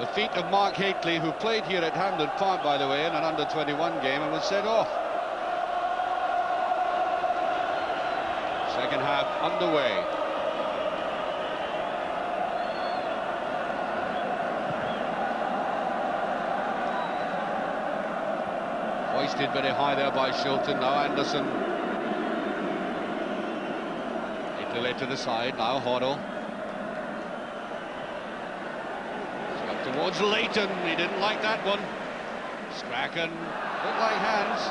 The feet of Mark Hateley, who played here at Hampden Park, by the way, in an under-21 game and was sent off. Second half underway. Hoisted very high there by Shilton. Now Anderson. Italy to the side. Now Hoddle. Towards Leighton, he didn't like that one. Strachan, looked like hands.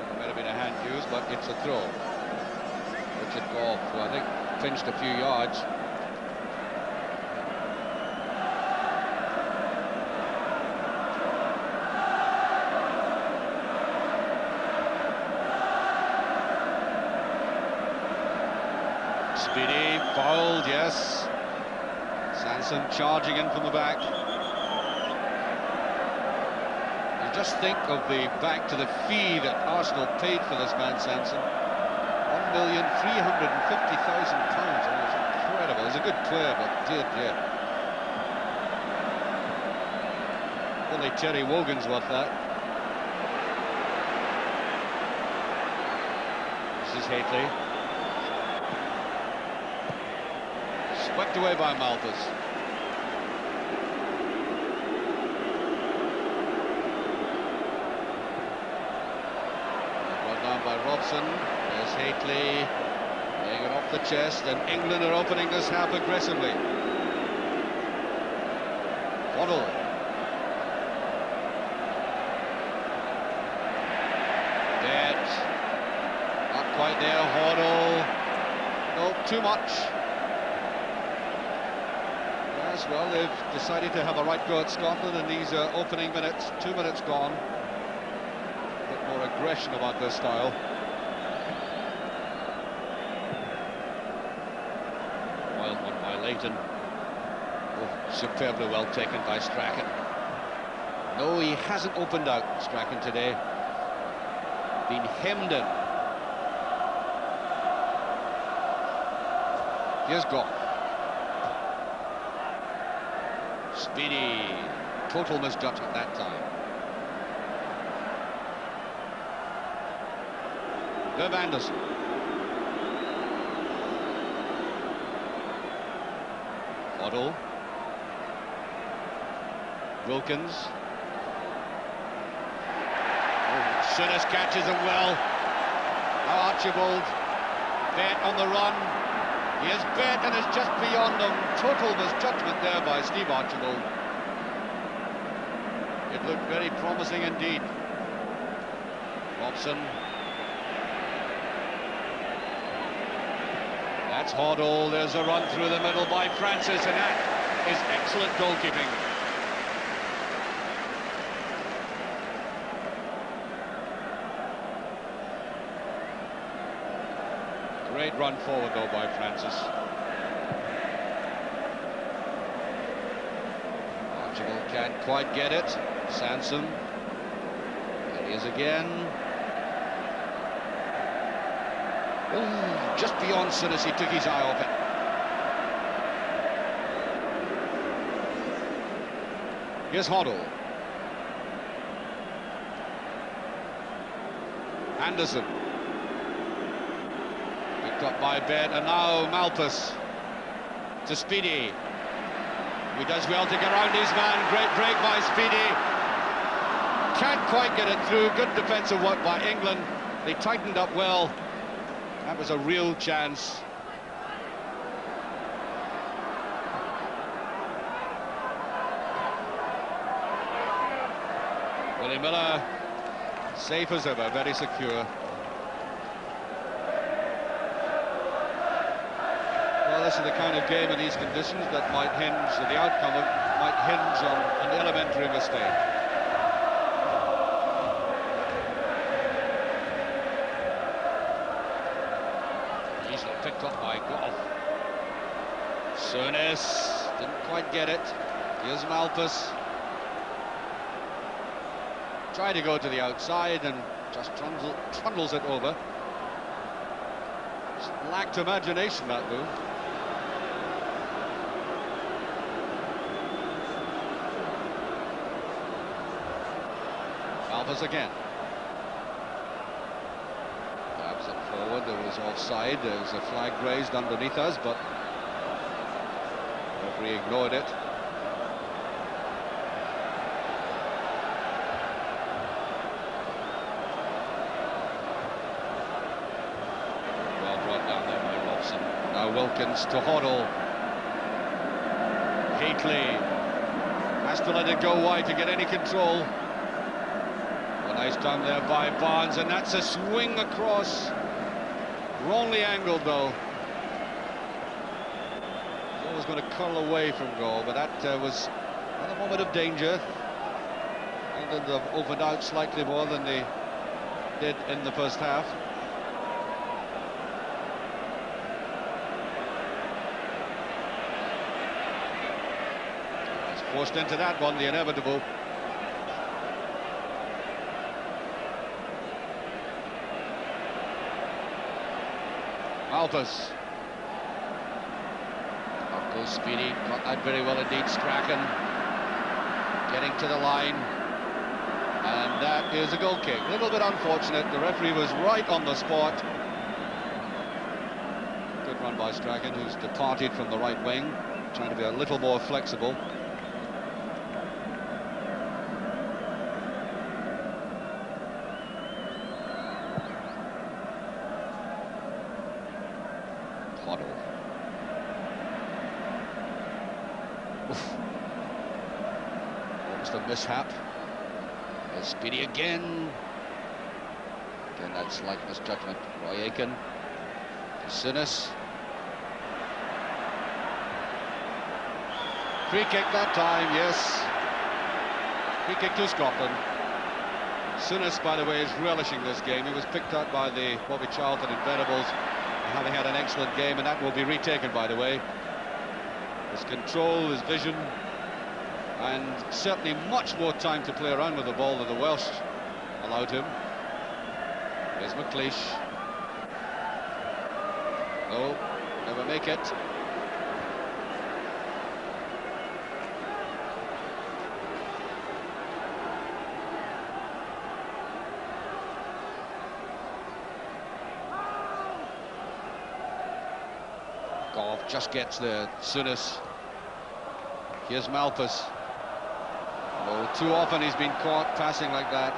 It might have been a hand used, but it's a throw. Richard Gough, who I think pinched a few yards. Speedy, fouled, yes. Sanson charging in from the back. You just think of the back to the fee that Arsenal paid for this man, Sanson. £1,350,000. It was incredible. He's a good player, but dear. Only Terry Wogan's worth that. This is Hateley. Swept away by Malthus. Brought down by Robson. There's Hateley laying it off the chest, and England are opening this half aggressively. Hoddle. Dead. Not quite there. Hoddle. No, too much. Well, they've decided to have a right go at Scotland in these opening minutes. 2 minutes gone. A bit more aggression about their style. Wild one by Leighton. Oh, superbly well taken by Strachan. No, he hasn't opened out, Strachan, today. Been hemmed in. Here's Gough. Speedy, total misjudgment that time. Graeme Anderson. Hoddle. Wilkins. Oh, Souness catches him well. Now Archibald. Bet on the run. He is bet and is just beyond them. Total misjudgment there by Steve Archibald. It looked very promising indeed. Robson. That's Hoddle. There's a run through the middle by Francis, and that is excellent goalkeeping. Great run forward, though, by Francis. Archibald can't quite get it. Sanson. There he is again. Oh, just beyond Souness, he took his eye off it. Here's Hoddle. Anderson. Up by Bet, and now Malthus to Speedy. He does well to get around his man. Great break by Speedy. Can't quite get it through. Good defensive work by England. They tightened up well. That was a real chance. Willie Miller, safe as ever, very secure. This is the kind of game in these conditions that might hinge, the outcome of, might hinge on an elementary mistake. Easily picked up by Gough. Souness didn't quite get it. Here's Malthus. Tried to go to the outside and just trundles it over. Just lacked imagination, that move. offers again. Grabs it forward, there was offside, there's a flag raised underneath us, but referee ignored it. Well brought down there by Robson. Now Wilkins to Hoddle. Heatley has to let it go wide to get any control. A nice down there by Barnes, and that's a swing across. Wrongly angled though. He's always going to curl away from goal, but that was another moment of danger. England have opened out slightly more than they did in the first half. Forced into that one, the inevitable. Malthus. Up goes Speedy, got that very well indeed. Strachan getting to the line. And that is a goal kick. A little bit unfortunate, the referee was right on the spot. Good run by Strachan, who's departed from the right wing, trying to be a little more flexible. Hoddle. Almost a mishap. There's Speedy again. Again, that slight misjudgment. Roy Aiken to Souness. Free kick that time, yes. Free kick to Scotland. Souness, by the way, is relishing this game. He was picked up by the Bobby Charlton Invendables, having had an excellent game, and that will be retaken, by the way. His control, his vision, and certainly much more time to play around with the ball than the Welsh allowed him. There's McLeish. No, never make it. Gough just gets there. Souness. Here's Malthus. Oh, too often he's been caught passing like that.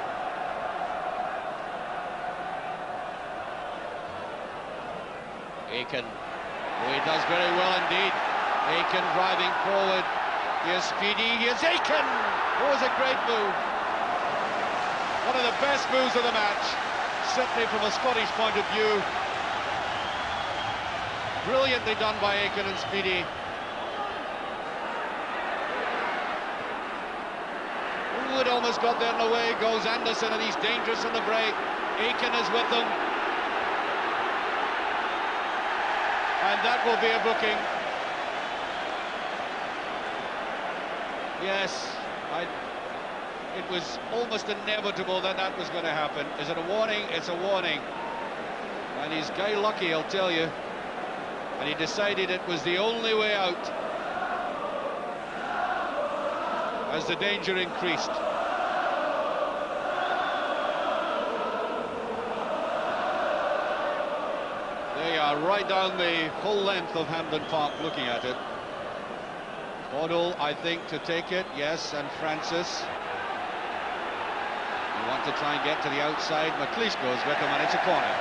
Aiken. Oh, he does very well indeed. Aiken driving forward. Here's Speedy. Here's Aiken. Oh, it was a great move. One of the best moves of the match, certainly from a Scottish point of view. Brilliantly done by Aiken and Speedy. Ooh, it almost got there in the way. Goes Anderson, and he's dangerous in the break. Aiken is with them. And that will be a booking. Yes, it was almost inevitable that that was going to happen. Is it a warning? It's a warning. And he's Guy lucky, I'll tell you. And he decided it was the only way out as the danger increased. They are right down the whole length of Hampden Park looking at it. Hoddle, I think, to take it, yes, and Francis. You want to try and get to the outside. McLeish goes with him, and it's a corner.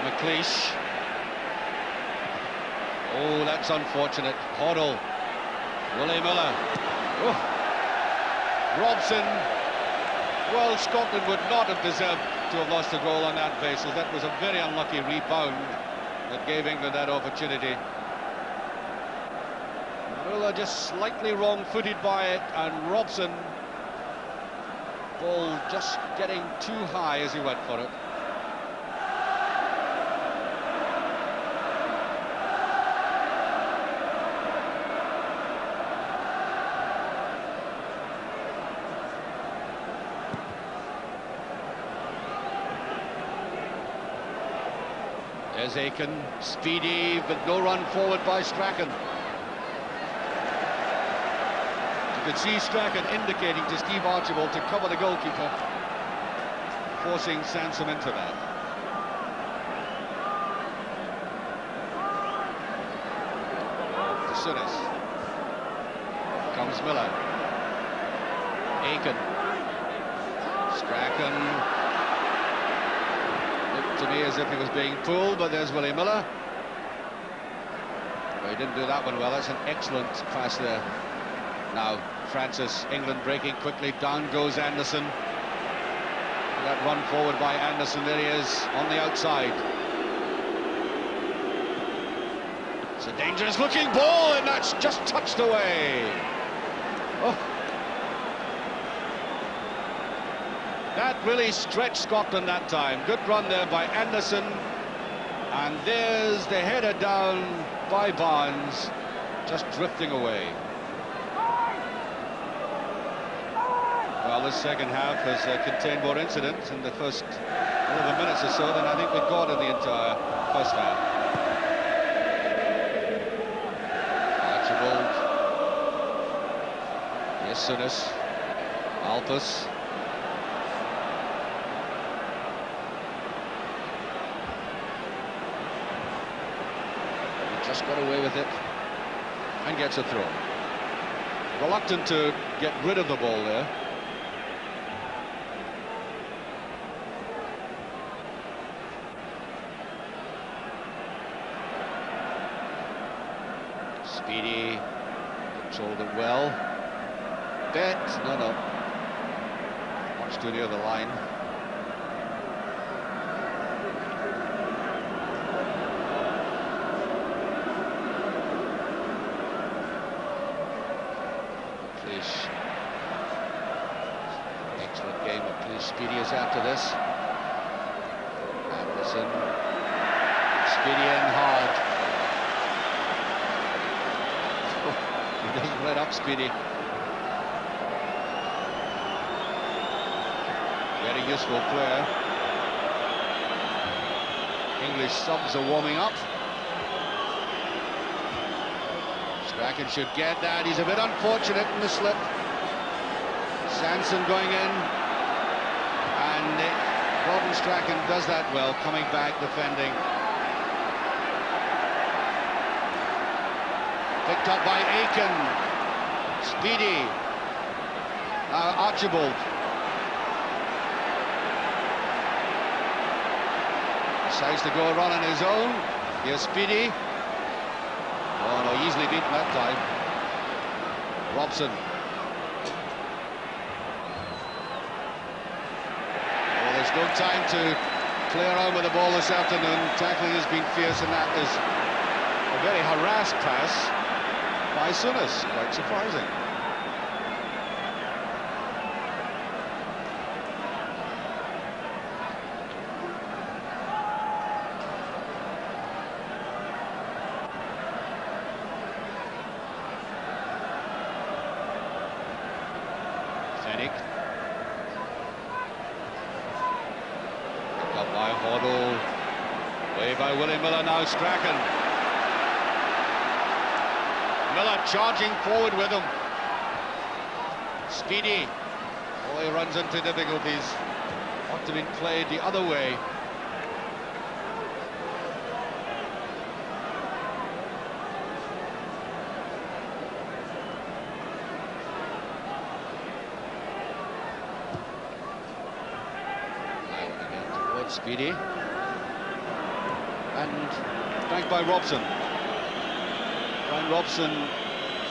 McLeish. Oh, that's unfortunate. Hoddle. Willie Miller. Oh. Robson. Well, Scotland would not have deserved to have lost a goal on that basis. That was a very unlucky rebound that gave England that opportunity. Miller just slightly wrong-footed by it, and Robson, ball just getting too high as he went for it. There's Aiken, speedy, but no run forward by Strachan. You could see Strachan indicating to Steve Archibald to cover the goalkeeper, forcing Sansom into that. To Souness. Comes Miller. Aiken. Strachan. Looked to me as if he was being pulled, but there's Willie Miller. Well, he didn't do that one well. That's an excellent pass there. Now Francis, England breaking quickly. Down goes Anderson. That run forward by Anderson. There he is on the outside. It's a dangerous looking ball, and that's just touched away. Oh. That really stretched Scotland that time. Good run there by Anderson. And there's the header down by Barnes, just drifting away. Well, this second half has contained more incidents in the first 11 minutes or so than I think we got in the entire first half. Archibald. Yes, Souness. Alpus. Just got away with it and gets a throw. Reluctant to get rid of the ball there. Speedy controlled it well. Bet, no. Much too near the line. Excellent game of play. Speedy is after this. Anderson. Speedy and hard. He doesn't let up, Speedy. Very useful player. English subs are warming up. Strachan should get that. He's a bit unfortunate in the slip. Sansom going in. And Gordon Strachan does that well, coming back, defending. Picked up by Aiken. Speedy. Archibald. Decides to go a run on his own. Here's Speedy. Oh no, easily beaten that time. Robson. Oh, there's no time to play around with the ball this afternoon. Tackling has been fierce, and that is a very harassed pass by Souness. Quite surprising. Picked up by Hoddle. Way by Willie Miller, now Strachan. Miller charging forward with him. Speedy. Oh, he runs into difficulties. Ought to have been played the other way. Speedy, and banked by Robson. Brian Robson,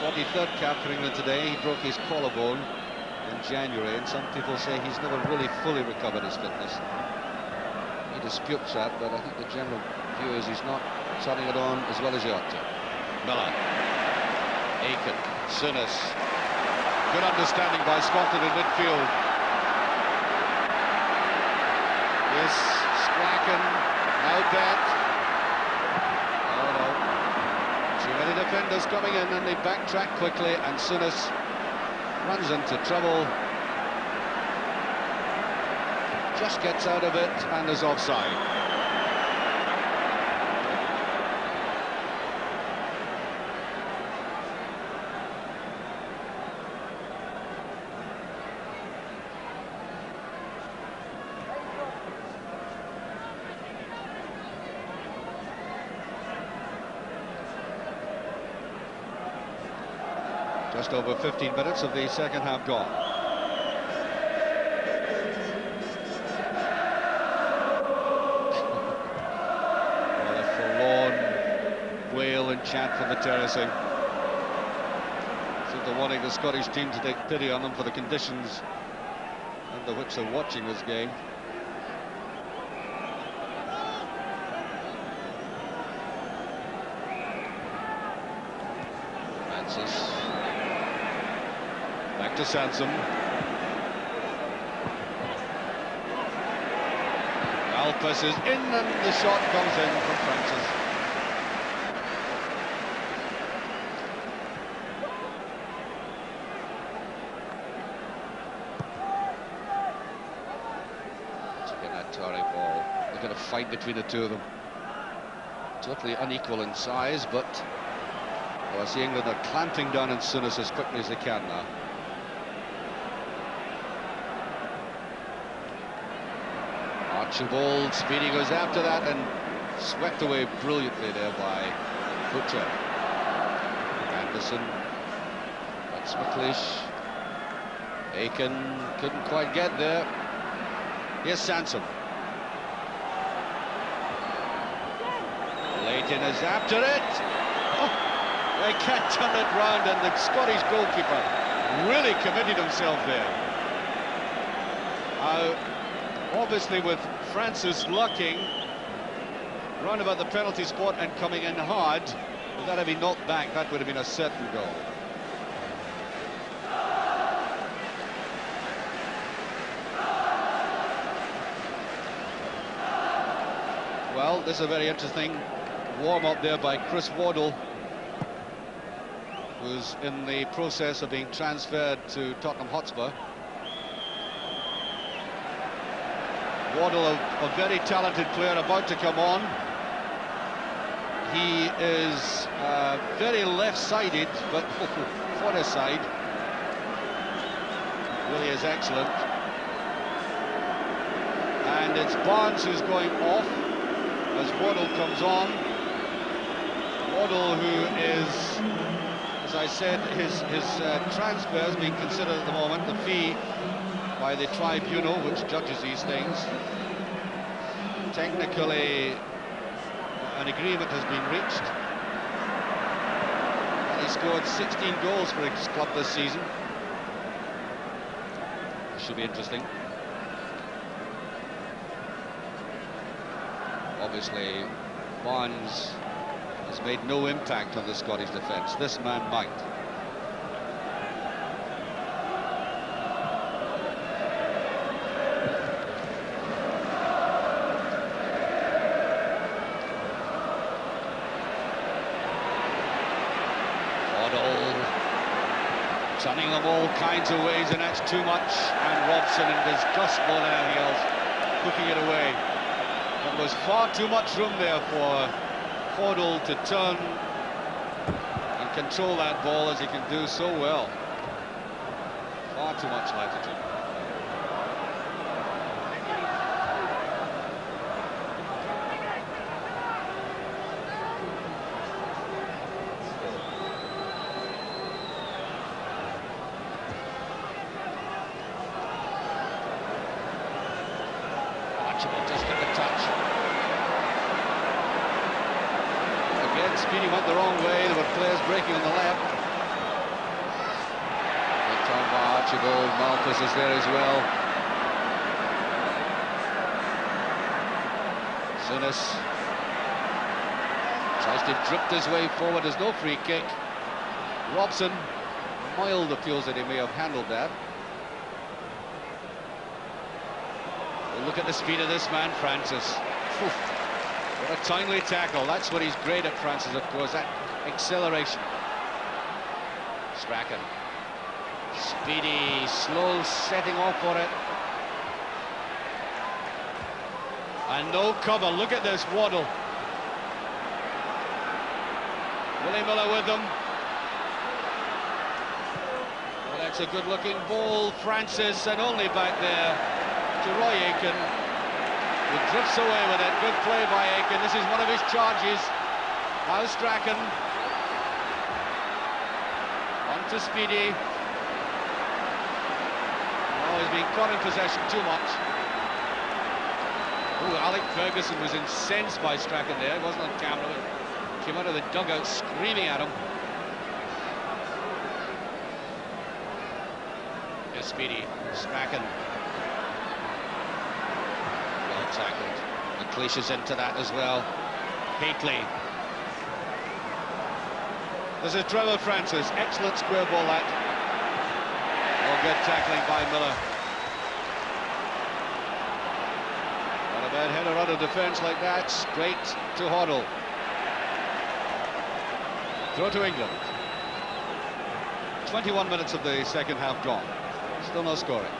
43rd cap for England today. He broke his collarbone in January, and some people say he's never really fully recovered his fitness. He disputes that, but I think the general view is he's not turning it on as well as he ought to. Miller, Aiken, Souness. Good understanding by Scotland in midfield. Yes, Strachan, now Bet. Oh no. Too many defenders coming in, and they backtrack quickly, and Souness runs into trouble. Just gets out of it and is offside. Just over 15 minutes of the second half gone. Well, a forlorn wail and chant from the terracing. So they're wanting the Scottish team to take pity on them for the conditions under which they're watching this game. Francis. Back to Sansom. Malpas is in and the shot comes in from Francis. Taking that Torrey ball. They're going to fight between the two of them. Totally unequal in size, but well, I see England are clamping down on Souness as quickly as they can now. Archibald, Speedy goes after that and swept away brilliantly there by Butcher. Anderson, that's McLeish. Aiken couldn't quite get there. Here's Sansom. Leighton is after it. Oh, they can't turn it round, and the Scottish goalkeeper really committed himself there. Obviously with Francis lucking round about the penalty spot and coming in hard, if that had been knocked back, that would have been a certain goal. Well, this is a very interesting warm-up there by Chris Hoddle, who's in the process of being transferred to Tottenham Hotspur. Hoddle, a very talented player, about to come on. He is very left-sided, but for his side, really is excellent. And it's Barnes who's going off as Hoddle comes on. Hoddle, who is, as I said, his transfer is being considered at the moment, the fee by the tribunal which judges these things. Technically, an agreement has been reached. And he scored 16 goals for his club this season. This should be interesting. Obviously, Barnes has made no impact on the Scottish defence. This man might. Turning them all kinds of ways, and that's too much. And Robson, in disgust more than anything else, hooking it away. There was far too much room there for Hoddle to turn and control that ball as he can do so well. Far too much latitude. Just get the touch. Again, Speedy went the wrong way. There were players breaking on the left. Good time by Archibald. Malpas is there as well. Souness tries to drift his way forward. There's no free kick. Robson, mild appeals that he may have handled that. Look at the speed of this man, Francis. What a timely tackle. That's what he's great at, Francis, of course, that acceleration. Strachan. Speedy, slow setting off for it. And no cover. Look at this, Hoddle. Willie Miller with them. Well, that's a good-looking ball, Francis, and only back there to Roy Aiken, who drifts away with it. Good play by Aiken. This is one of his charges. Now Strachan on to Speedy. Oh, he's been caught in possession too much. Oh, Alec Ferguson was incensed by Strachan there. He wasn't on camera, but came out of the dugout screaming at him. Here's Speedy, Strachan. Well tackled. Dalglish is into that as well. Hately. This is Trevor Francis. Excellent square ball that. Oh, good tackling by Miller. Not a bad header out of defence like that. Straight to Hoddle. Throw to England. 21 minutes of the second half gone. Still no scoring.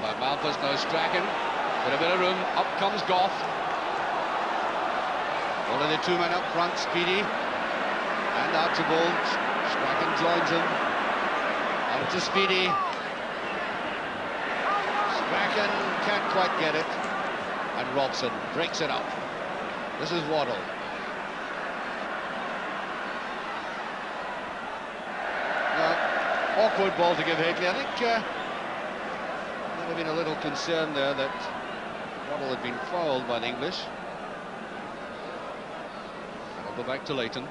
By Malpas, no Strachan. Got a bit of room. Up comes Gough. Only the two men up front, Speedy and Archibald. Strachan joins him. On to Speedy. Strachan can't quite get it. And Robson breaks it up. This is Waddle. Awkward ball to give Hately. I think might have been a little concern there that Hoddle had been fouled by the English. I'll go back to Leighton.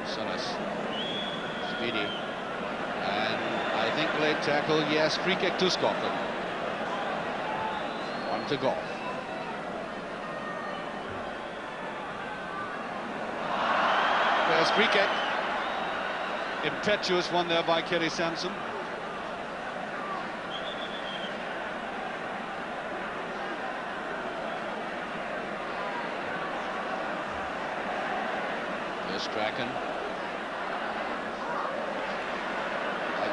Souness. Speedy. I think late tackle, yes, free kick to Scotland. On to Gough. There's free kick. Impetuous one there by Kerry Sampson. There's Strachan.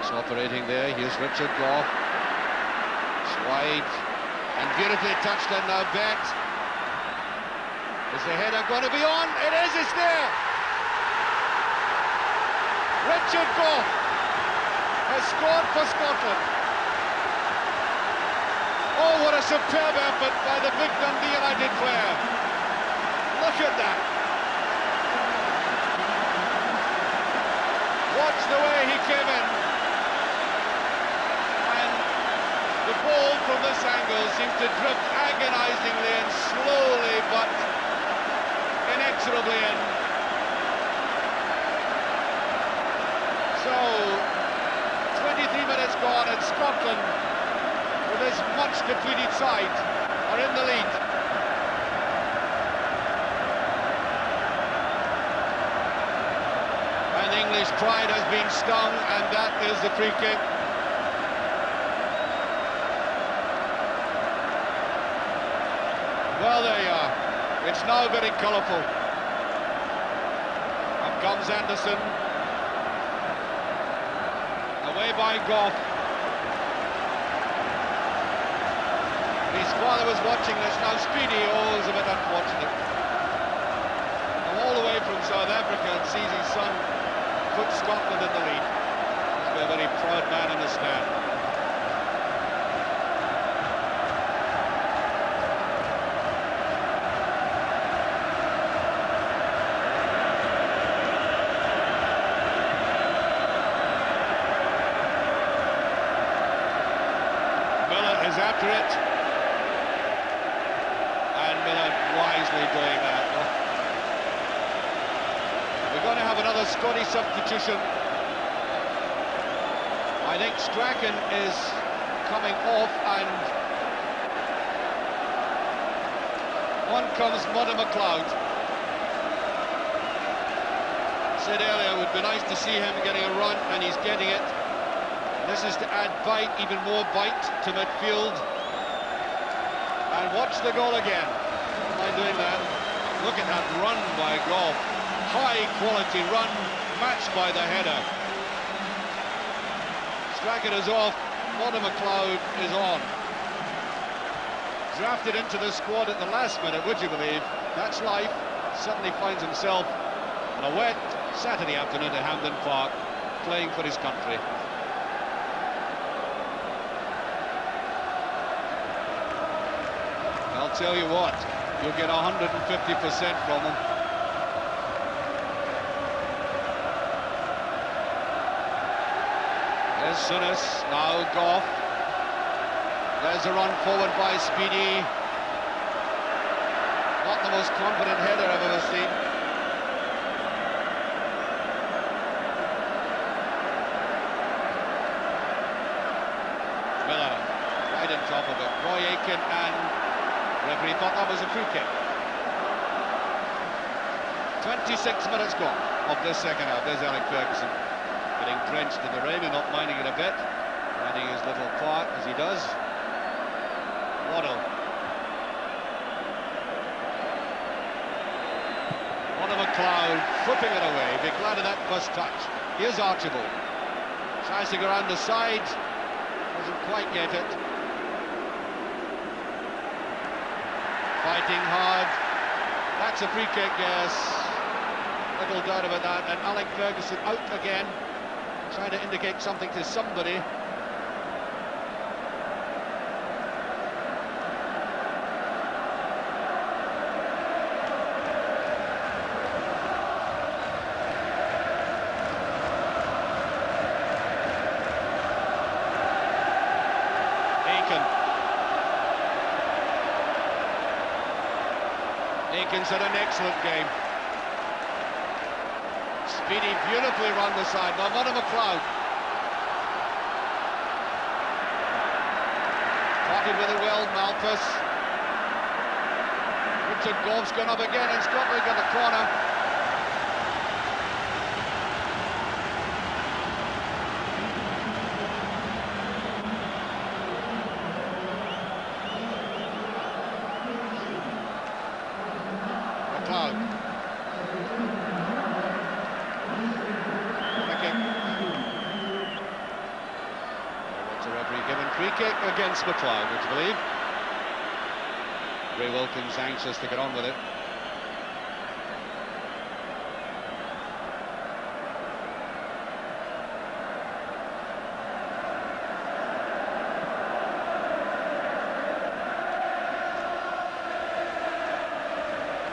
Operating there. Here's Richard Gough. It's wide and beautifully touched in now. Bent. Is the header going to be on? It is. It's there. Richard Gough has scored for Scotland. Oh, what a superb effort by the big Dundee United player. Look at that. Watch the way he came in. The ball from this angle seemed to drift agonizingly and slowly but inexorably in. So, 23 minutes gone and Scotland, with this much depleted side, are in the lead. And English pride has been stung, and that is the free kick. Well, there you are. It's now very colourful. Up comes Anderson. Away by Gough. His father was watching this. Now Speedy, oh, is a bit unfortunate. Come all the way from South Africa and sees his son put Scotland in the lead. He's been a very proud man in the stand. After it, and Miller wisely doing that. We're going to have another Scotty substitution. I think Strachan is coming off, and on comes Mudder McLeod. Said earlier it would be nice to see him getting a run, and he's getting it. This is to add bite, even more bite to midfield. And watch the goal again. Don't mind doing that. Look at that run by Gough. High quality run, matched by the header. Strachan is off, Bonner McLeod is on. Drafted into the squad at the last minute, would you believe? That's life. Suddenly finds himself on a wet Saturday afternoon at Hampden Park, playing for his country. I'll tell you what, you'll get 150% from him. There's Souness, now Gough. There's a run forward by Speedy. Not the most confident header I've ever seen. Miller, right on top of it. Roy Aitken, and referee thought that was a free kick. 26 minutes gone of this second half. There's Alec Ferguson getting drenched in the rain and not minding it a bit, finding his little part as he does. Hoddle. McLeod flipping it away. Be glad of that first touch. Here's Archibald. Tries to go around the side. Doesn't quite get it. Fighting hard. That's a free kick, yes. Little doubt about that. And Alec Ferguson out again. Trying to indicate something to somebody. Aiken's had an excellent game. Speedy beautifully round the side. Now Bonner McLeod. Parted with it well, Malthus. Richard Gough's gone up again, and Scotland got the corner. Free kick against McLeod, would you believe? Ray Wilkins anxious to get on with it.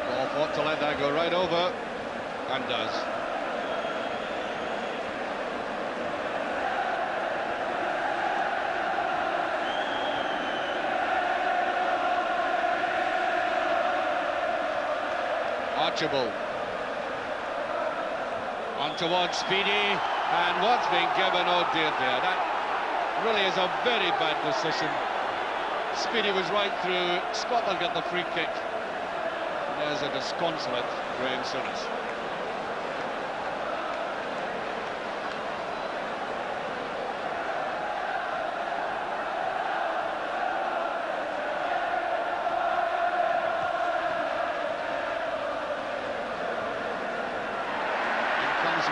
Ball fought to let that go right over, and does. Archibald on towards Speedy, and what's been given, oh dear dear, that really is a very bad decision. Speedy was right through, Scotland got the free kick, and there's a disconsolate Graeme Souness.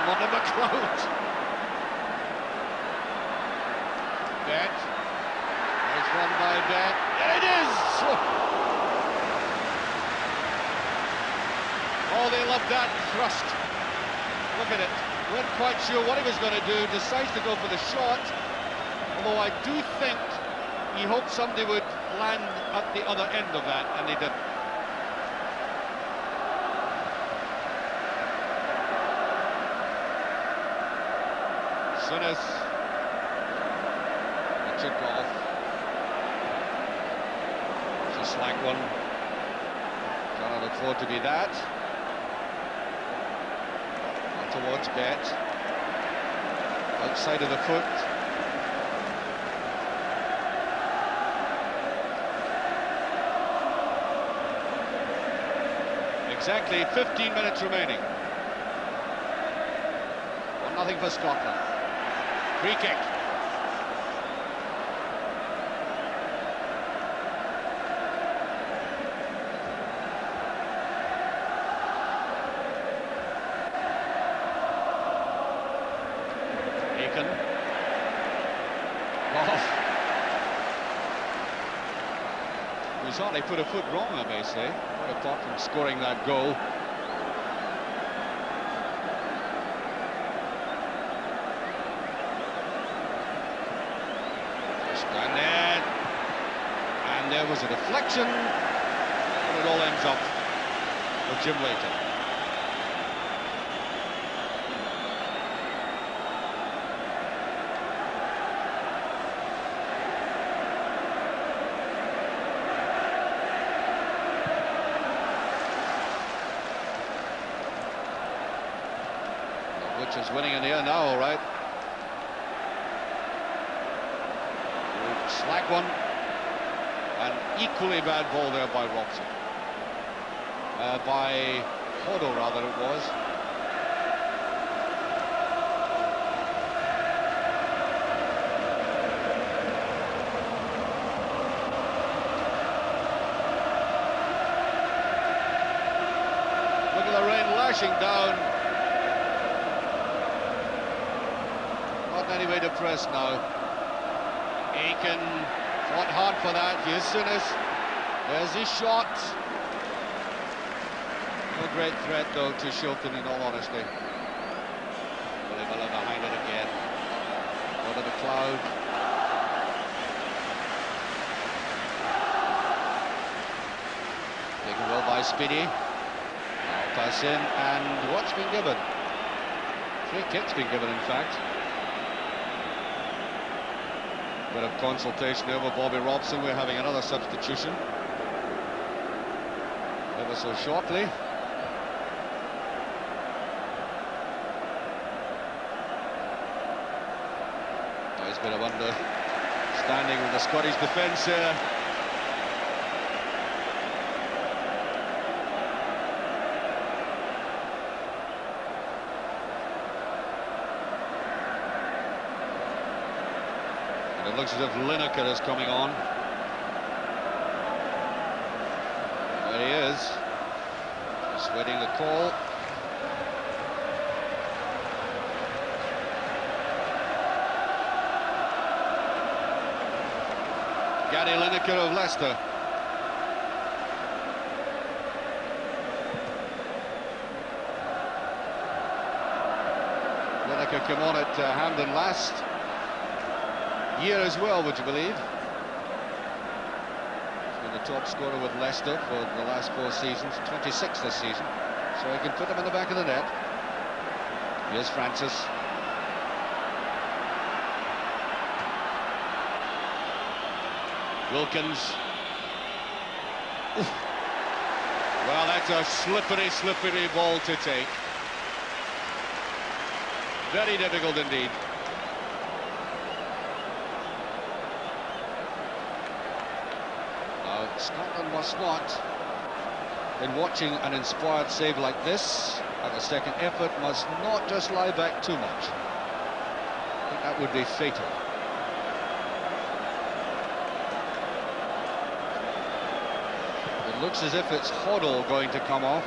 Bonner McLeod. Bet. Nice one by Bet. It is! Oh, they love that thrust. Look at it. Weren't quite sure what he was going to do. Decides to go for the shot. Although I do think he hoped somebody would land at the other end of that, and they didn't. Souness, Richard Gough. It's a slack one. Cannot afford to be that. On towards Bet. Outside of the foot. Exactly 15 minutes remaining. 1-0 for Scotland. Free kick. Aitken. He's hardly put a foot wrong, I may say, quite apart from scoring that goal. Down there, and there was a deflection, and it all ends up with Jim Leighton. Which is winning in the air now, all right. Slack one, an equally bad ball there by Robson. By Hoddle, rather, it was. Look at the rain lashing down. Not in any way depressed now. Aiken fought hard for that. Here's Souness. There's his shot. No great threat, though, to Shilton, in all honesty. Billy Miller behind it again. Over the cloud. Taken well by Speedy. Now pass in, and what's been given? Free kick's been given, in fact. Bit of consultation over Bobby Robson. We're having another substitution ever so shortly. Nice bit of understanding with the Scottish defence here. It looks as if Lineker is coming on. There he is. Just waiting the call. Gary Lineker of Leicester. Lineker came on at Hampden last year as well, would you believe? He's been the top scorer with Leicester for the last 4 seasons, 26 this season, so he can put him in the back of the net. Here's Francis. Wilkins. Oof. Well, that's a slippery ball to take. Very difficult indeed. Scotland must not, in watching an inspired save like this at a second effort, must not just lie back too much. I think that would be fatal. It looks as if it's Hoddle going to come off.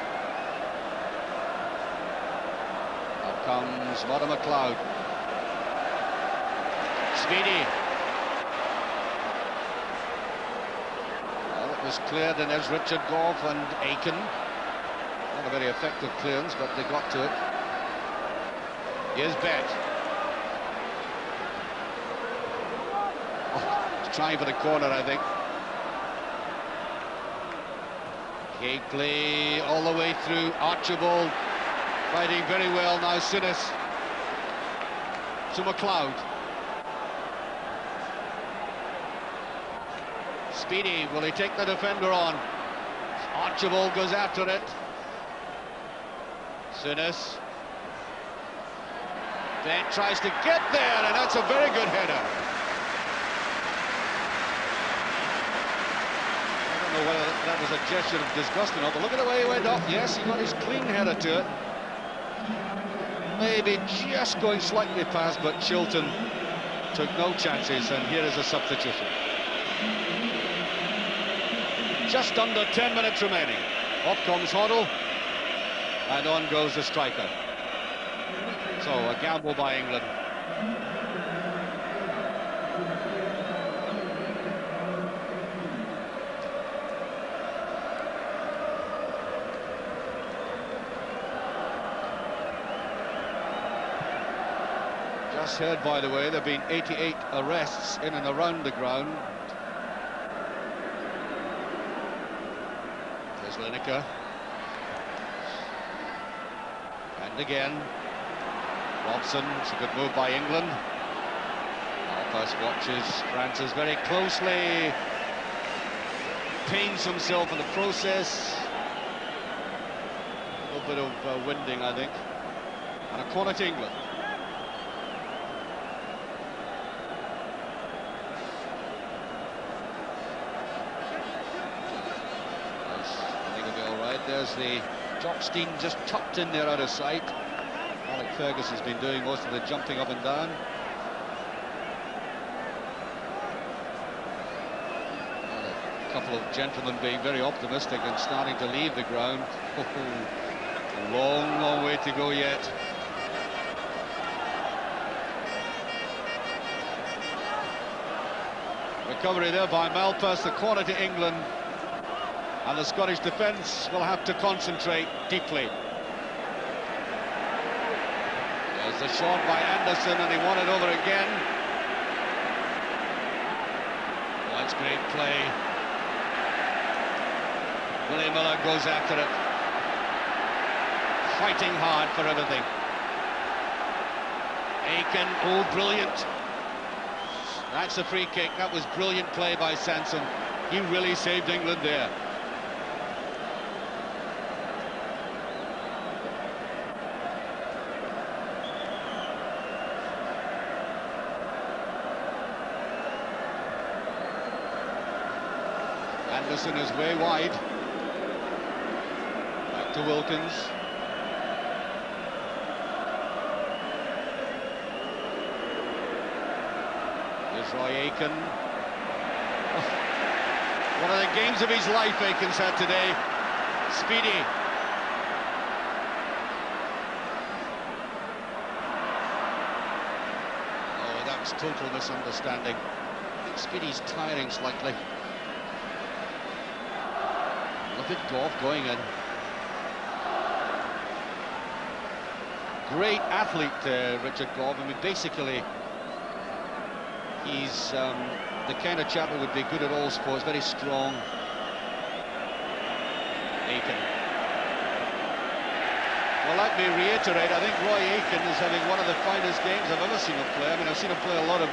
Up comes Mother McLeod. Speedy. Was cleared, and there's Richard Gough and Aiken. Not a very effective clearance, but they got to it. Here's Bet. Oh, he's trying for the corner, I think. Gately all the way through. Archibald fighting very well now. Souness to McLeod. Speedy, will he take the defender on? Archibald goes after it. Souness. Ben tries to get there, and that's a very good header. I don't know whether that was a gesture of disgust or not, but look at the way he went up. Yes, he got his clean header to it. Maybe just going slightly past, but Chilton took no chances, and here is a substitution. Just under 10 minutes remaining. Off comes Hoddle, and on goes the striker. So, a gamble by England. Just heard, by the way, there have been 88 arrests in and around the ground. There's Lineker. And again, Robson. It's a good move by England. Malpas watches Francis very closely. Pains himself in the process. A little bit of winding, I think. And a corner to England. There's the Jopstein just tucked in there out of sight. Alec Fergus has been doing most of the jumping up and down. And a couple of gentlemen being very optimistic and starting to leave the ground. Long, long way to go yet. Recovery there by Malpas, the corner to England. And the Scottish defence will have to concentrate deeply. There's the shot by Anderson, and he won it over again. That's great play. Willie Miller goes after it. Fighting hard for everything. Aiken, oh, brilliant. That's a free kick. That was brilliant play by Sansom. He really saved England there. Anderson is way wide. Back to Wilkins. There's Roy Aiken. Oh, one of the games of his life Aiken's had today. Speedy. Oh, that was total misunderstanding. I think Speedy's tiring slightly. Look at Gough going in. Great athlete, Richard Gough. I mean, basically, he's the kind of chap who would be good at all sports, very strong. Aiken. Well, let me reiterate, I think Roy Aiken is having one of the finest games I've ever seen him play. I mean, I've seen him play a lot of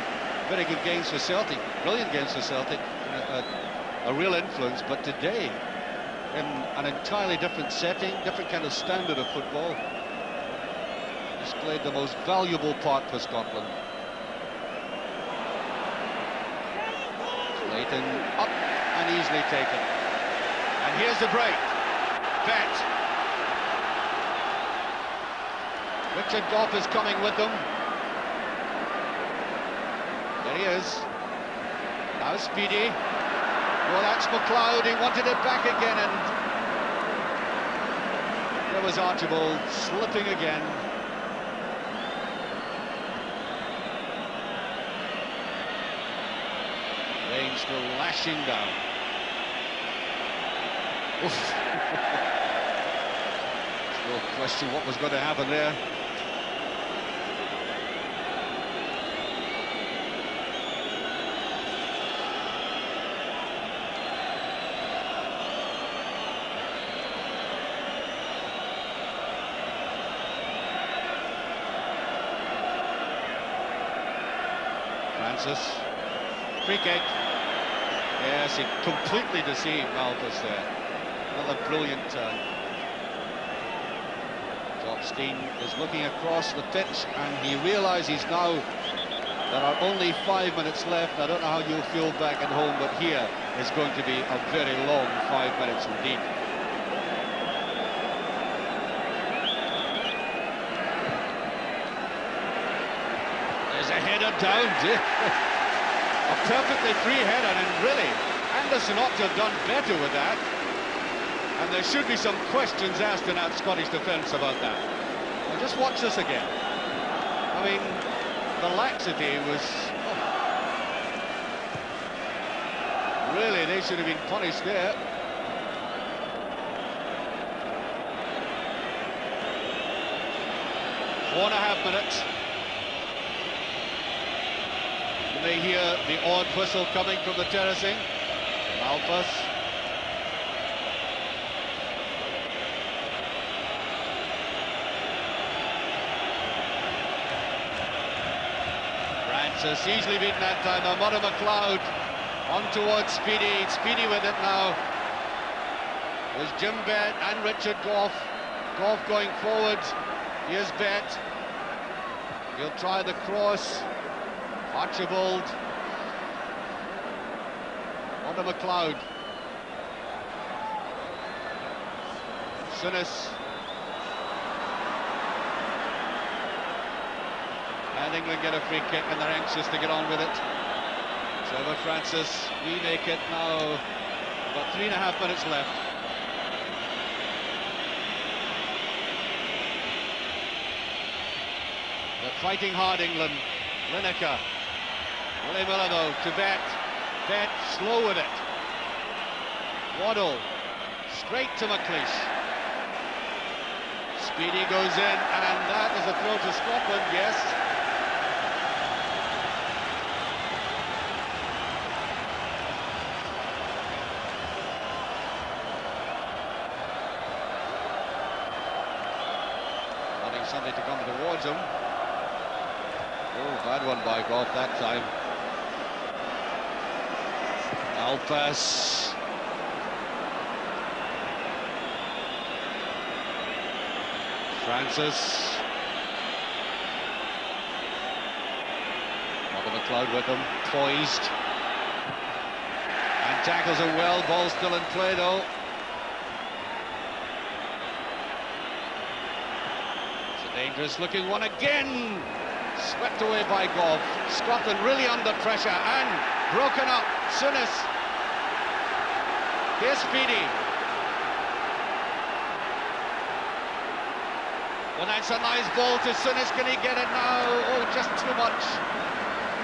very good games for Celtic, brilliant games for Celtic, a real influence, but today, in an entirely different setting, different kind of standard of football, he's played the most valuable part for Scotland. Clayton up and easily taken. And here's the break. Bet. Richard Gough is coming with them. There he is. Now Speedy. Well, that's McLeod. He wanted it back again, and there was Archibald slipping again. Rain still lashing down. Oof. No question what was going to happen there. Francis, free kick. Yes, he completely deceived Malpas there. Another brilliant turn. Jopstein is looking across the pitch, and he realises now there are only 5 minutes left. I don't know how you'll feel back at home, but here is going to be a very long 5 minutes indeed. There's a header down. A perfectly free header, and really, Anderson ought to have done better with that. And there should be some questions asked in that Scottish defence about that. Well, just watch this again. I mean, the laxity was... Oh. Really, they should have been punished there. 4.5 minutes. may hear the odd whistle coming from the terracing. Malpas. Francis easily beaten that time. Amada McLeod on towards Speedy. Speedy with it now. There's Jim Bett and Richard Gough. Gough going forward. Here's Bett. He'll try the cross. Archibald. On to McLeod. Souness. And England get a free kick and they're anxious to get on with it. Trevor Francis, we make it now. About 3.5 minutes left. They're fighting hard, England. Lineker. Willie Miller though to Bett. Bett slow with it. Hoddle straight to McLeish. Speedy goes in, and that is a throw to Scotland, yes. Wanting somebody to come towards him. Oh, bad one by Gough that time. Malpas. Francis. Robert McLeod with him, poised. And tackles him well, ball still in play though. It's a dangerous looking one again. Swept away by Gough. Scotland really under pressure and broken up. Souness. Here's Speedy. Well, that's a nice ball to Souness. Can he get it now? Oh, just too much.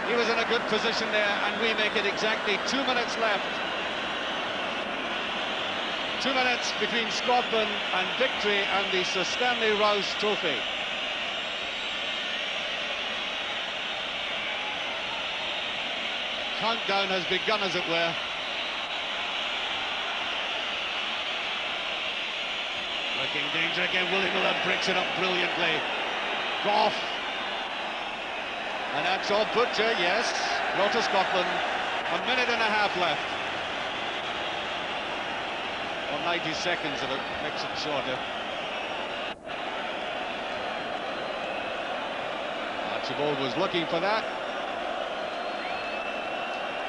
He was in a good position there, and we make it exactly 2 minutes left. 2 minutes between Scotland and victory and the Sir Stanley Rous Trophy. Countdown has begun, as it were. Looking danger again. Willie Miller breaks it up brilliantly. Gough. And that's all Butcher, yes. Go to Scotland. 1.5 minutes left. Or 90 seconds if it makes it shorter. Archibald was looking for that.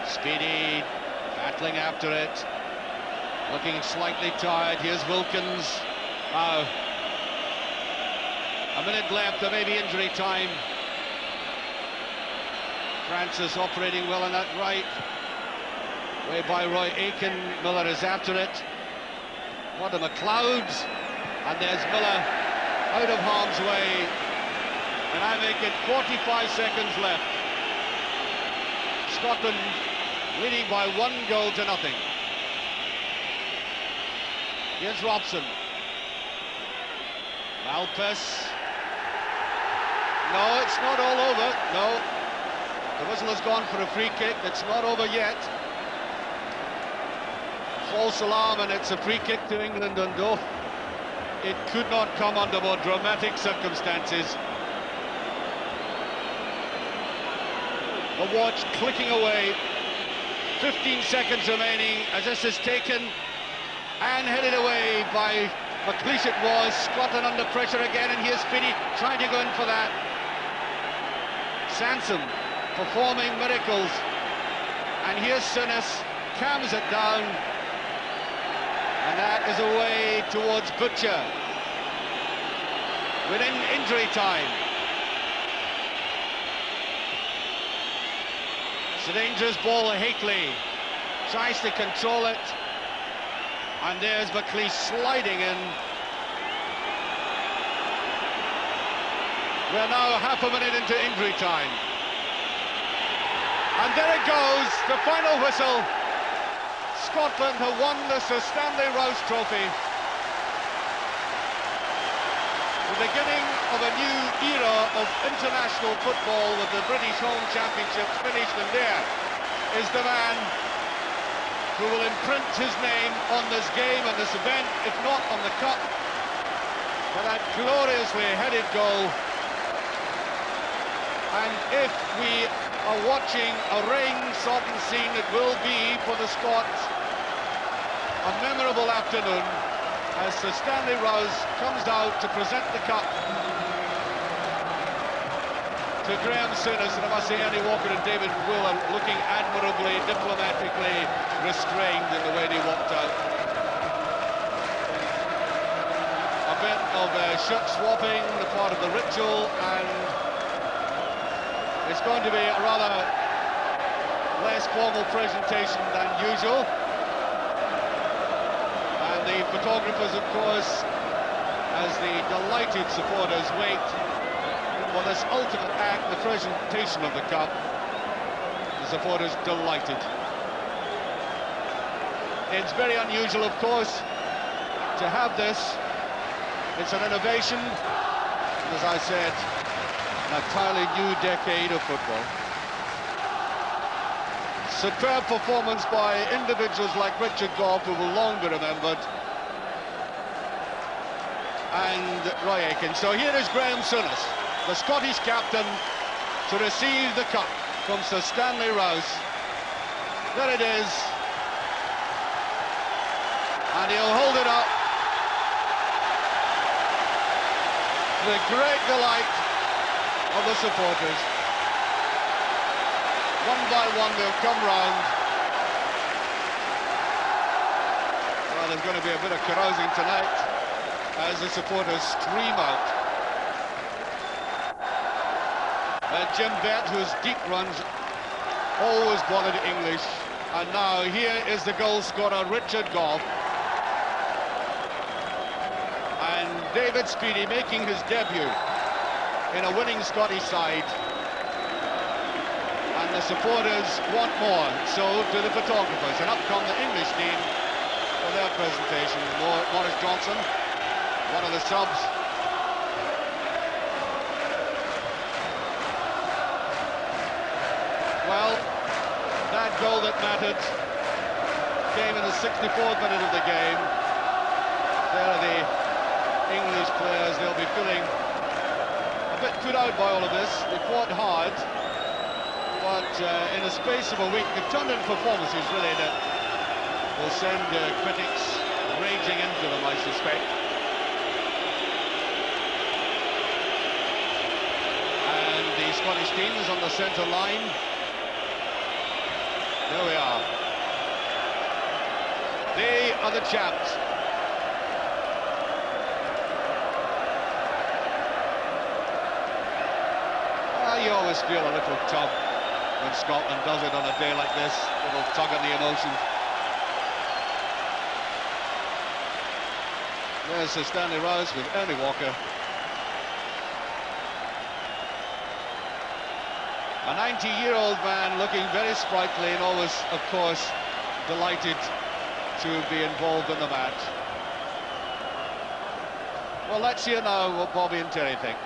Speedy battling after it, looking slightly tired. Here's Wilkins. Now, 1 minute left, there may be injury time. Francis operating well on that right, way by Roy Aiken. Miller is after it. What are McLeod? And there's Miller out of harm's way. And I make it 45 seconds left. Scotland leading by 1 goal to nothing. Here's Robson. Malpas. No, it's not all over. No. The whistle has gone for a free kick. It's not over yet. False alarm, and it's a free kick to England, and oh, it could not come under more dramatic circumstances. The watch clicking away. 15 seconds remaining as this is taken and headed away by McLeish. It was. Scotland under pressure again, and here's Speedy trying to go in for that. Sansom performing miracles, and here's Souness, calms it down, and that is away towards Butcher within injury time. It's a dangerous ball. Hateley tries to control it, and there's McLeish sliding in. We're now half a minute into injury time, and there it goes, the final whistle. Scotland have won the Sir Stanley Rous Trophy with beginning of a new era of international football with the British Home Championships finished, and there is the man who will imprint his name on this game and this event, if not on the cup, for that gloriously headed goal. And if we are watching a rain-sodden scene, it will be for the Scots a memorable afternoon as Sir Stanley Rous comes out to present the cup to Graeme Souness, and I must say Andy Walker and David Will are looking admirably, diplomatically restrained in the way they walked out. A bit of shirt swapping, the part of the ritual, and it's going to be a rather less formal presentation than usual. And the photographers, of course, as the delighted supporters wait for this ultimate act, the presentation of the cup, the supporters delighted. It's very unusual, of course, to have this. It's an innovation, and as I said, an entirely new decade of football. Superb performance by individuals like Richard Gough, who will long be remembered, and Roy Aitken. So here is Graeme Souness, the Scottish captain, to receive the cup from Sir Stanley Rous. There it is, and he'll hold it up to the great delight of the supporters. One by one they'll come round. Well, there's going to be a bit of carousing tonight as the supporters stream out. Jim Bett, whose deep runs always bothered English, and now here is the goal scorer Richard Gough, and David Speedie making his debut in a winning Scottish side. And the supporters want more, so do the photographers. And up come the English team for their presentation. Maurice Johnson, one of the subs. Well, that goal that mattered came in the 64th minute of the game. There are the English players. They'll be feeling a bit put out by all of this. They fought hard, but in the space of a week, they've turned in performances really that will send critics raging into them, I suspect. And the Scottish team is on the centre line. There we are. They are the champs. You always feel a little tug when Scotland does it on a day like this, a little tug on the emotion. There's Sir Stanley Rous with Ernie Walker. A 90-year-old man looking very sprightly and always, of course, delighted to be involved in the match. Well, let's hear now what Bobby and Terry think.